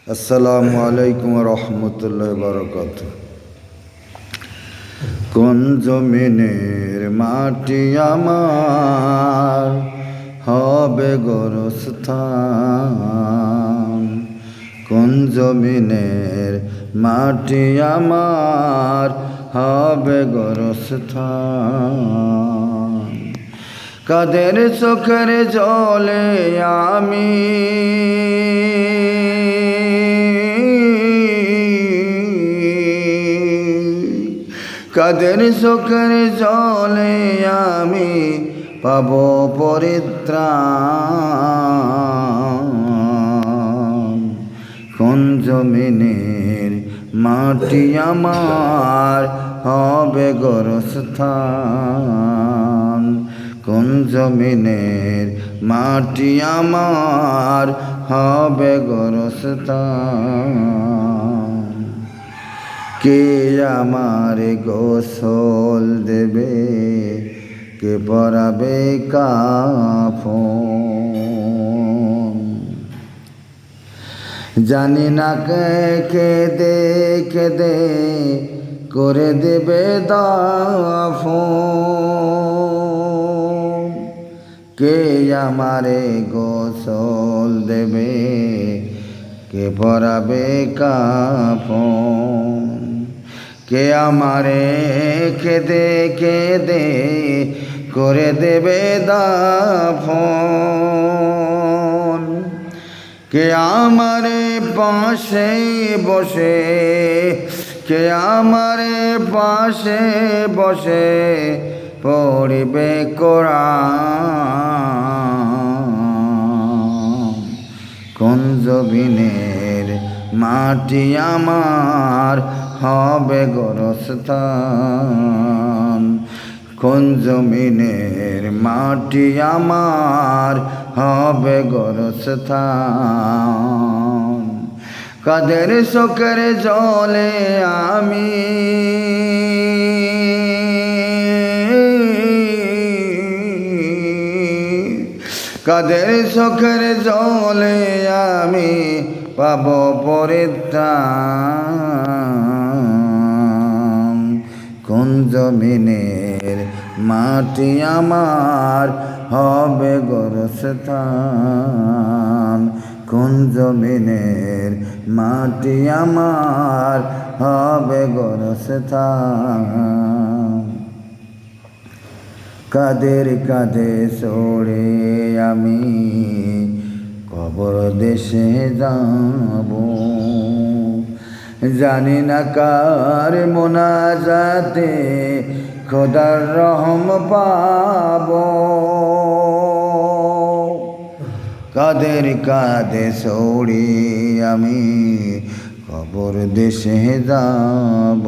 আসসালামু আলাইকুম রহমতুল্লাহ বারাকাত। কোন জমিনের মাটি আমার হবে গোরস্থান, কোন জমিনের মাটি আমার হবে গোরস্থান। কাদের চোখের জলে আমি কাদের চোখের জলে আমি পাব পরিত্রাণ। কোন জমিনের মাটি আমার হবে গোরস্থান, কোন জমিনের মাটি আমার হবে গোরস্থান। কে আমারে গোসল দেবে, কে পরাবে কাফন। জানি না কে কেঁদে কেঁদে করে দেবে দাফন। কে আমারে গোসল দেবে, কে পরাবে কাফন। কে আমারে কেঁদে কেঁদে করে দেবে দাফন। কে আমারে পাশে বসে, কে আমারে পাশে বসে পড়িবে কোরআন। কোন জমিনের মাটি আমার হবে গোরস্থান, কোন জমিনের মাটি আমার হবে গোরস্থান। কাদের চোখের জলে আমি কাদের চোখের জলে আমি পাব পরিত্রাণ। কোন জমিনের মাটি আমার হবে গোরস্থান, কোন জমিনের মাটি আমার হবে গোরস্থান। কাদের কাঁধে চড়ে আমি কবর দেশে যাব, জানি না কার মোনাজাতে খোদার রহম পাব। কাদের কাঁধে চড়ে আমি কবর দেশে যাব,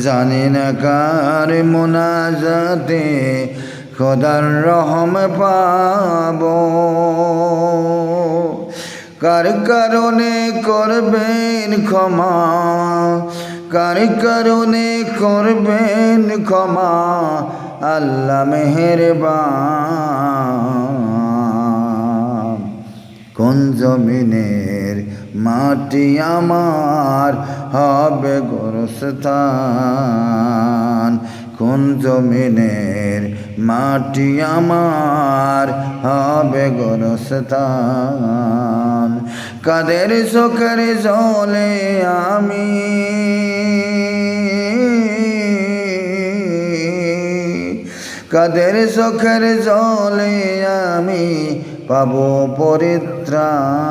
জানি না কার মোনাজাতে খোদার রহম পাব। কার কারণে করবেন ক্ষমা, কার কারণে করবেন ক্ষমা আল্লাহ মেহেরবান। কোন জমিনের মাটি আমার হবে গোরস্থান, কোন জমিনের মাটি আমার হবে গোরস্থান। কাদের চোখের জলে আমি কাদের চোখের জলে আমি পাব পরিত্রাণ।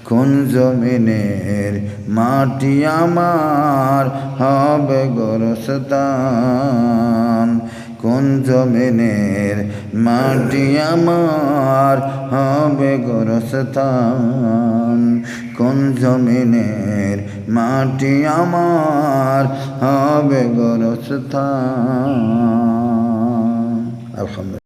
কোন জমিনের মাটি আমার হবে গোরস্থান, কোন জমিনের মাটি আমার হবে গোরস্থান। কোন জমিনের মাটি আমার হবে গোরস্থান। আলহামদুলিল্লাহ।